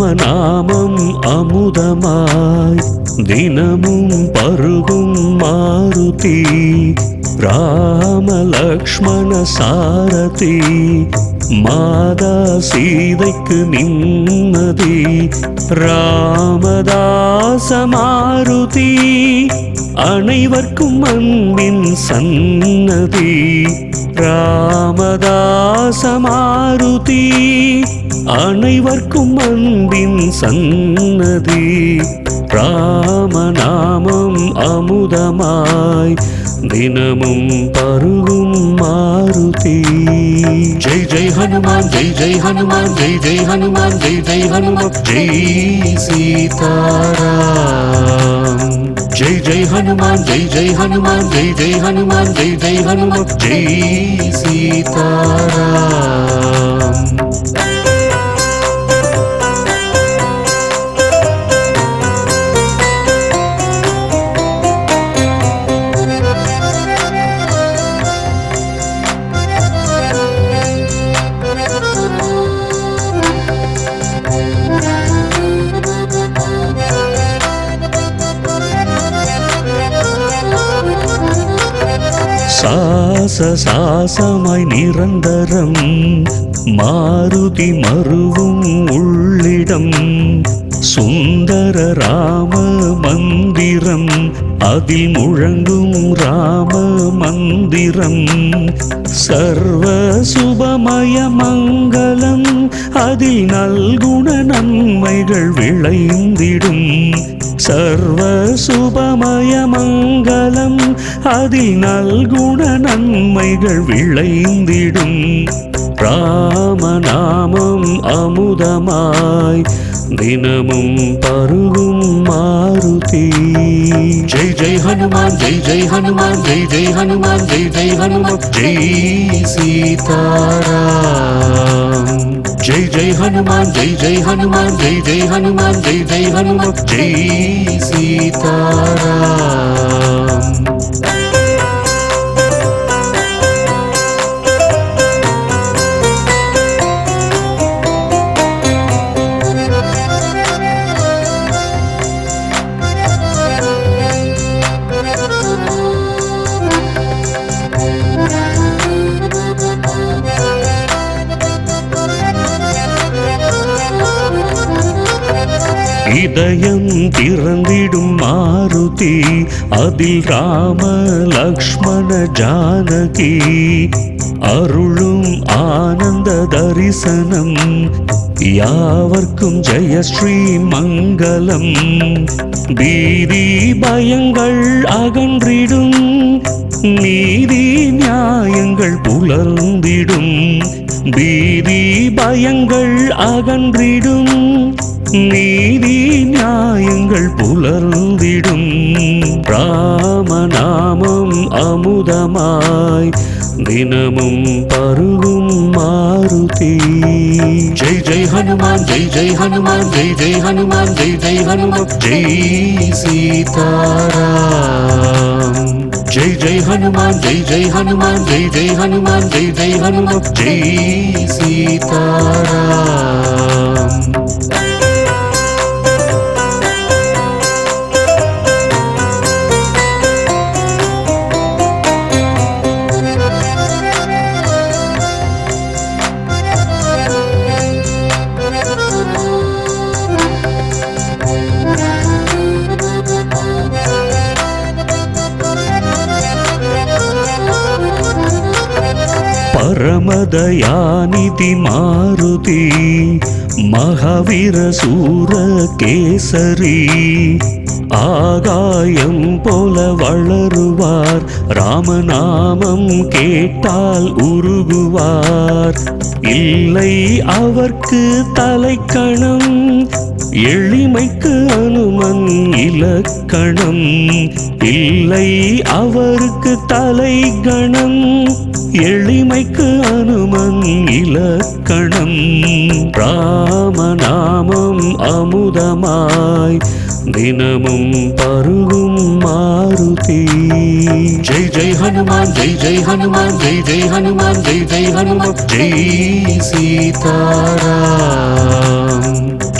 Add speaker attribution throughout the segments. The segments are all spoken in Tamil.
Speaker 1: ராமநாமம் அமுதமாய் தினமும் பருகும் மாருதி ராமலக்ஷ்மண சாரதி மாதா சீதைக்கு நிம்மதி ராமதாச மாருதி அனைவர்க்கும் அன்பின் சன்னதி ராமதாச மாருதி அனைவர்க்கும் அன்பின் சன்னதி ராமநாமம் அமுதமாய் தினமும் பருகும் மாருதி ஜெய் ஜெய் ஹனுமான் ஜெய் ஜெய் ஹனுமான் ஜெய் ஜெய் ஹனுமான் ஜெய் ஜெய் ஹனுமான் ஜெய் சீதாராம் ஜெய் ஜெய் ஹனுமான் ஜெய் ஜெய் ஹனுமான் ஜெய் ஜெய் ஹனுமான் ஜெய் ஜெய் ஹனுமான் ஜெய் சீதாராம் சாசமாய் நிரந்தரம் மாருதி மருவும் உள்ளிடம் சுந்தர ராம மந்திரம் அதில் முழங்கும் ராம மந்திரம் சர்வ சுபமய மங்களம் அதில் நல்குண நன்மைகள் விளைந்திடும் சர்வ சுபமய மங்களம் அதில் நல்குண நன்மைகள் விளைந்திடும் ராமநாமம் அமுதமாய் தினமும் பருகும் மாருதி ஜெய் ஜெய் ஹனுமான் ஜெய் ஜெய் ஹனுமான் ஜெய் ஜெய் ஹனுமான் ஜெய் ஜெய் ஹனுமான் ஜெய் சீதாராம் ஜெய் ஜெய் ஹனுமான் ஜெய் ஜெய் ஹனுமான் ஜெய் ஜெய் ஹனுமான் ஜெய் ஜெய் ஹனுமான் ஜெய் சீதாராம் இதயம் திறந்திடும் மாருதி அதில் ராம லக்ஷ்மண ஜானகி அருளும் ஆனந்த தரிசனம் யாவர்க்கும் ஜெயஸ்ரீ மங்களம் பீதி பயங்கள் அகன்றிடும் நீதி நியாயங்கள் புலர்ந்திடும் பீதி பயங்கள் அகன்றிடும் நீதி நியாயங்கள் புலர்ந்திடும் ராமநாமம் அமுதமாய் தினமும் பருகும் மாருதி ஜெய் ஜெய் ஹனுமான் ஜெய் ஜெய் ஹனுமான் ஜெய் ஜெய் ஹனுமான் ஜெய் ஜெய் ஹனுமான் ஜெய் சீதாராம் ஜெய் ஜெய் ஹனுமான் ஜெய் ஜெய் ஹனுமான் ஜெய் ஜெய் ஹனுமான் ஜெய் ஜெய் ஹனுமான் ஜெய் சீதாராம் பரமதயாநிதி மாருதி மகாவீர சூர கேசரி ஆகாயம் போல வளருவார் ராமநாமம் கேட்டால் உருகுவார் இல்லை அவர்க்கு தலைக்கணம் எளிமைக்கு அனுமன் இலக்கணம் இல்லை அவருக்கு தலைகணம் எளிமைக்கு அனுமன் இலக்கணம் ராமநாமம் அமுதமாய் தினமும் பருகும் மாருதி ஜெய் ஜெய் ஹனுமான் ஜெய் ஜெய் ஹனுமான் ஜெய் ஜெய் ஹனுமான் ஜெய் ஜெய் ஹனுமான் ஜெய் சீதாராம்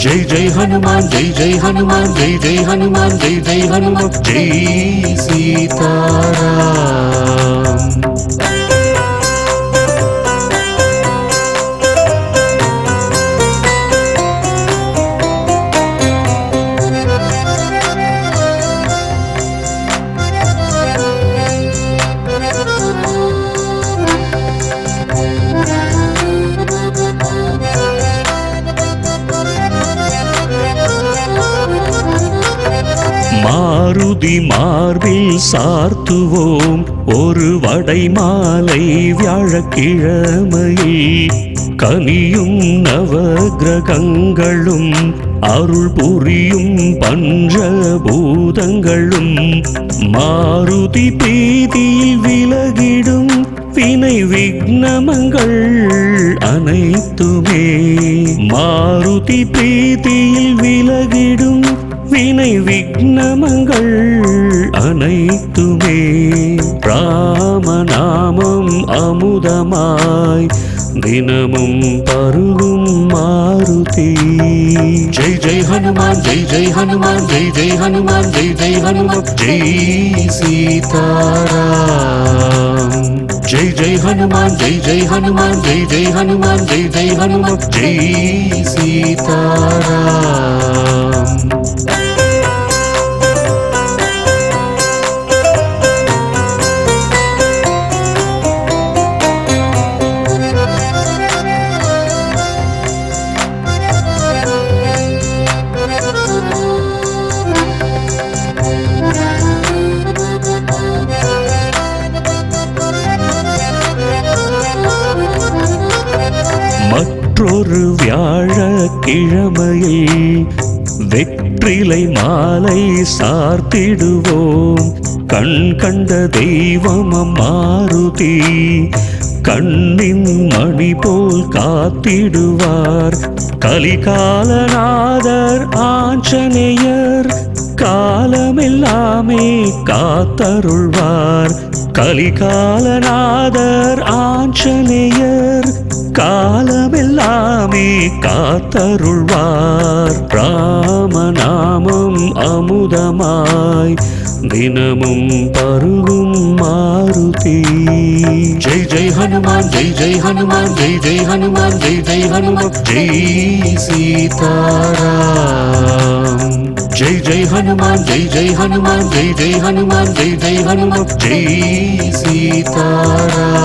Speaker 1: ஜெய் ஜெய் ஹனுமான் ஜெய் ஜெய் ஹனுமான் ஜெய் ஜெய் ஹனுமான் ஜெய் ஜெய் ஹனுமான் ஜெய் சீதாராம். மாருதி மார்பில் சார்த்துவோம் ஒரு வடை மாலை வியாழக்கிழமையில் கனியும் நவகிரகங்களும் அருள் புரியும் பஞ்சபூதங்களும் மாருதி பிரீதியில் விலகிடும் வினை விக்னமங்கள் அனைத்துமே மாருதி பிரீதியில் விலகிடும் வினை விக்னமங்கள் அனைத்துமே ராமநாமம் அமுதமாய் தினமும் பருகும் மாருதி. ஜெய் ஜெய் ஹனுமான் ஜெய் ஜெய் ஹனுமான் ஜெய் ஜெய் ஹனுமான் ஜெய் ஜெய் ஹனுமான் ஜெய் சீதாராம். ஜெய் ஜெய் ஹனுமான் ஜெய் ஜெய் ஹனுமான் ஜெய் ஜெய் ஹனுமான் ஜெய் ஜெய் ஹனுமான் ஜெய் சீதாராம். மற்றொரு வியாழக்கிழமையில் வெற்றிலை மாலை சார்த்திடுவோம் கண் கண்ட தெய்வம் மாருதி கண்ணின் மணி போல் காத்திடுவார் கலிகாலநாதர் ஆஞ்சநேயர் காலமெல்லாமே காத்தருள்வார் கலிகாலநாதர் ஆஞ்சநேயர் காலமெல்லாமே காத்தருள்வார் ராமநாமம் அமுதமாய் தினமும் பருகும் மாருதி. ஜெய் ஜெய் ஹனுமான் ஜெய் ஜெய் ஹனுமான் ஜெய் ஜெய் ஹனுமான் ஜெய் ஜெய் ஹனுமான் ஜெய் சீதாராம். ஜெய் ஜெய் ஹனுமான் ஜெய் ஜெய் ஹனுமான் ஜெய் ஜெய் ஹனுமான் ஜெய் ஜெய் ஹனுமான் ஜெய் சீதாராம்.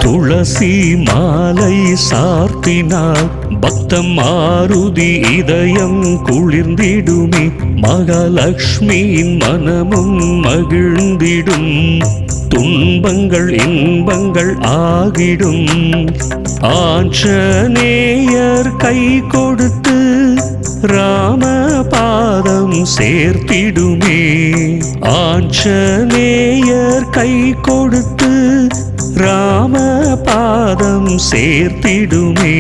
Speaker 1: துளசி மாலை சார்த்தினால் பக்தம் மாருதி இதயம் குளிர்ந்திடுமே மகாலட்சுமியின் மனமும் மகிழ்ந்திடும் துன்பங்கள் இன்பங்கள் ஆகிடும் ஆஞ்சநேயர் கை கொடுத்து ராம பாதம் சேர்த்திடுமே ஆஞ்சநேயர் கை கொடுத்து ராம பாதம் சேர்த்திடுமே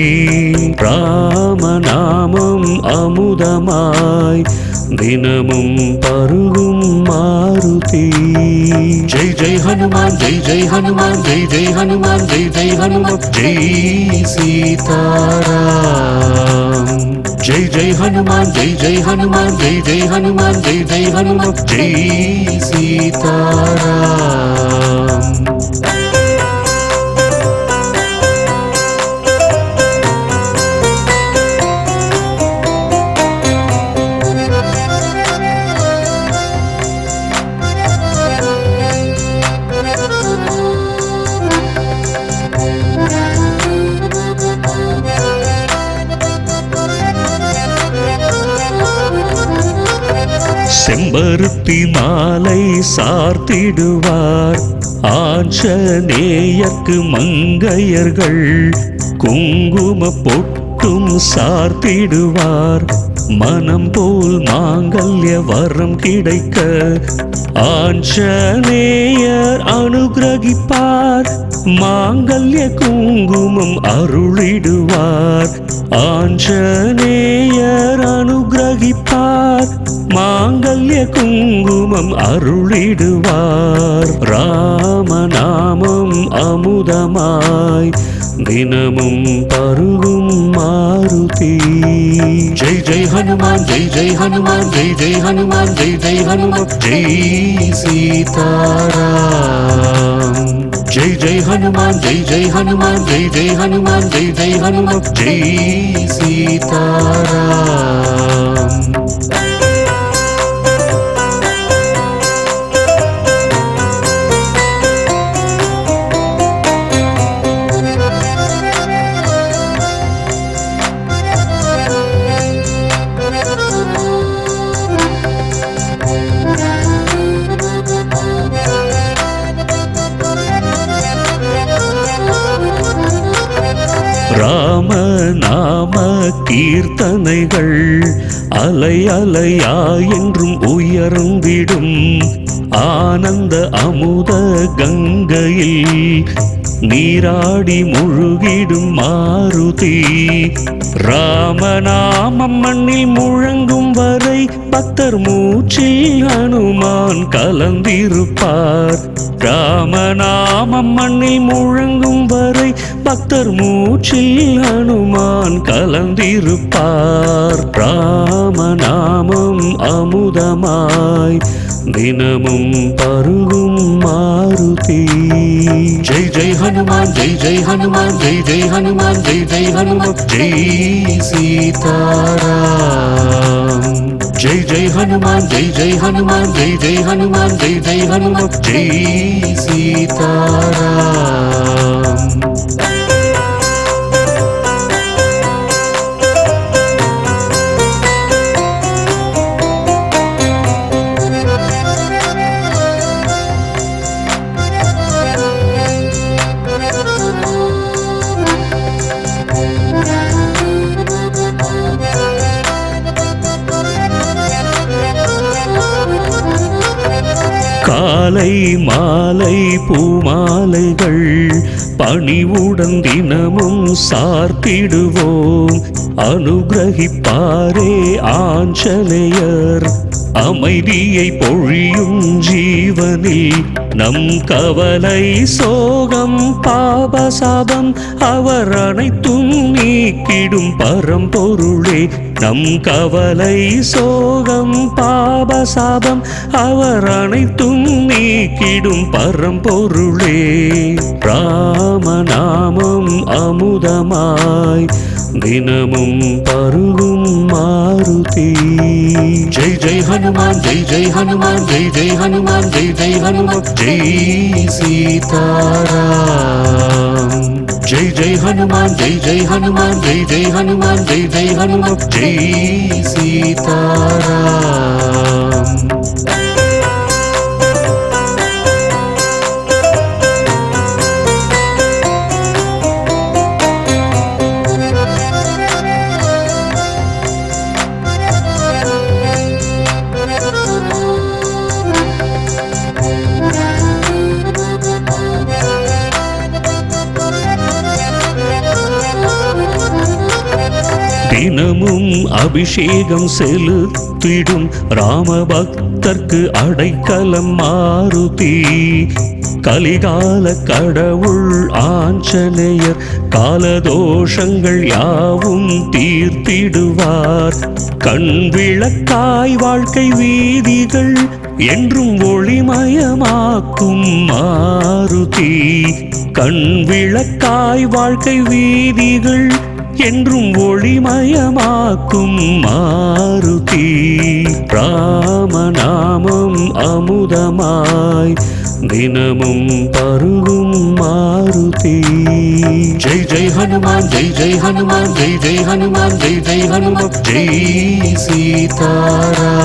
Speaker 1: ராமநாமம் அமுதமாய் தினமும் பருகும் மாருதி. ஜெய் ஜெய் ஹனுமான் ஜெய் ஜெய் ஹனுமான் ஜெய் ஜெய் ஹனுமான் ஜெய் ஜெய் ஹனுமான் ஜெய் சீதாராம். ஜெய் ஜெய் ஹனுமான் ஜெய் ஜெய் ஹனுமான் ஜெய் ஜெய் ஹனுமான் ஜெய் ஜெய் ஹனுமான் ஜெய் சீதாராம். செம்பருத்தி மாலை சார்த்திடுவார் ஆஞ்சநேயர்க்கு மங்கையர்கள் குங்கும பொட்டும் சார்த்திடுவார் மனம் போல் மாங்கல்ய வரம் கிடைக்க ஆஞ்சநேயர் அனுகிரகிப்பார். மாங்கல்ய குங்குமம் அருளிடுவார். ஆஞ்சநேயர் அனுகிரகிப்பார். மாங்கல்ய குங்குமம் அருளிடுவார். ராமநாமம் அமுதமாய் தினமும் பருகும் மாருதி. ஜெய் ஜெய் ஹனுமான் ஜெய் ஜெய் ஹனுமான் ஜெய் ஜெய் ஹனுமான் ஜெய் ஜெய் ஹனுமான் ஜெய் சீதாராம். ஜெய் ஜெய் ஹனுமான் ஜெய் ஜெய் ஹனுமான் ஜெய் ஜெய் ஹனுமான் ஜெய் ஜெய் ஹனுமான் ஜெய் சீதாராம். ராம நாம கீர்த்தனைகள் அலை அலையா என்றும் உயர்ந்திடும். ஆனந்த அமுத கங்கையில் நீராடி முழுகிடும் மாருதி. ராமநாமம் மண்ணில் முழங்கும் வரை பக்தர் மூச்சில் ஹனுமான் கலந்திருப்பார். ராமநாமம் மண்ணில் முழங்கும் வரை பக்தர் மூச்சில் ஹனுமான் கலந்திருப்பார். ராமநாமம் அமுதமாய் தினமும் பருகும் மாருதி. ஜெய் ஜெய் ஹனுமான் ஜெய் ஜெய் ஹனுமான் ஜெய் ஜெய் ஹனுமான் ஜெய் ஜெய் ஹனுமான் ஜெய் சீதாராம். ஜெய் ஜெய் ஹனுமான் ஜெய் ஜெய் ஹனுமான் ஜெய் ஜெய் ஹனுமான் ஜெய் ஜெய் ஹனுமான் ஜெய் சீதாராம். காலை மாலை பூமாலைகள் பணிவுடன் தினமும் சார்த்திடுவோம். அனுகிரகிப்பாரே ஆஞ்சநேயர். அமைதியை பொழியும் ஜீவனில் நம் கவலை சோகம் பாபசாபம் அவர் அனைத்தும் நீக்கிடும் பரம்பொருளே. நம் கவலை சோகம் பாபசாபம் அவர் அனைத்தும் நீக்கிடும் பரம்பொருளே. ராமநாமம் அமுதமாய் தினமும் பருகும் மாருதி. ஜெய் ஜெய் ஹனுமான் ஜெய் ஜெய் ஹனுமான் ஜெய் ஜெய் ஹனுமான் ஜெய் ஜெய் ஹனுமான் ஜெய் சீதாராம். ஜெய் ஜெய் ஹனுமான் ஜெய் ஜெய் ஹனுமான் ஜெய் ஜெய் ஹனுமான் ஜெய் ஜெய் ஹனுமான் ஜெய் சீதாராம். தினமும் அபிஷேகம் செலுத்திடும் ராமபக்தர்க்கு அடைக்கலம் மாருதி. கலிகால கடவுள் ஆஞ்சநேயர் காலதோஷங்கள் யாவும் தீர்த்திடுவார். கண் விளக்காய் வாழ்க்கை வீதிகள் என்றும் ஒளிமயமாக்கும் மாருதி. கண் விளக்காய் வாழ்க்கை வீதிகள் என்றும் ஒளிமயமாக்கும் மாருதி. ராமநாமம் அமுதமாய் தினமும் பருகும் மாருதி. ஜெய் ஜெய் ஹனுமான் ஜெய் ஜெய் ஹனுமான் ஜெய் ஜெய் ஹனுமான் ஜெய் ஜெய் ஹனுமான் ஜெய் சீதாராம்.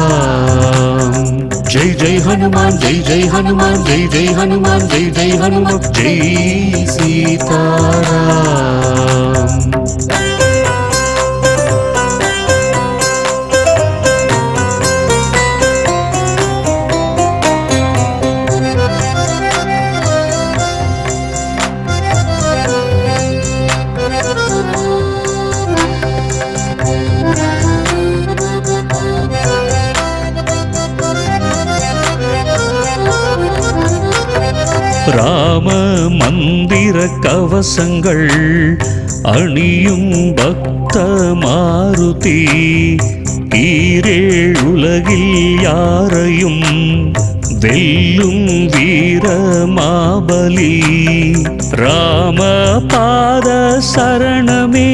Speaker 1: ஜெய் ஜெய் ஹனுமான் ஜெய் ஜெய் ஹனுமான் ஜெய் ஜெய் ஹனுமான் ஜெய் ஜெய் ஹனுமான் ஜெய் சீதாராம். ராம மந்திர கவசங்கள் அணியும் பக்த மாருதி ஈரேழுலகில் யாரையும் வெல்லும் வீர மாபலி ராம பாத சரணமே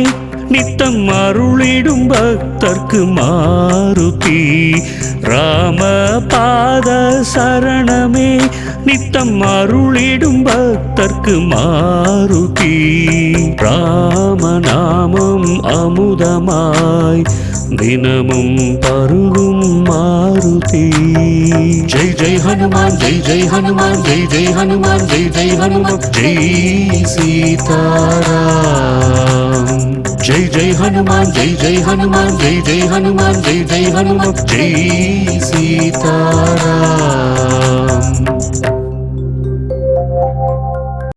Speaker 1: நித்தம் அருளிடும் பக்தர்க்கு மாருதி ராம பாத சரணமே நித்தம் அருளிடும் பக்தர்க்கு மாருதி ராமநாமம் அமுதமாய் தினமும் பருகும் மாருதி ஜெய் ஜெய் ஹனுமான் ஜெய் ஜெய் ஹனுமான் ஜெய் ஜெய் ஹனுமான் ஜெய் ஜெய் ஹனுமான் ஜெய் சீதாராம் ஜெய் ஜெய் ஹனுமான் ஜெய் ஜெய் ஹனுமான் ஜெய் ஜெய் ஹனுமான் ஜெய் ஜெய் ஹனுமான் ஜெய் சீதாராம்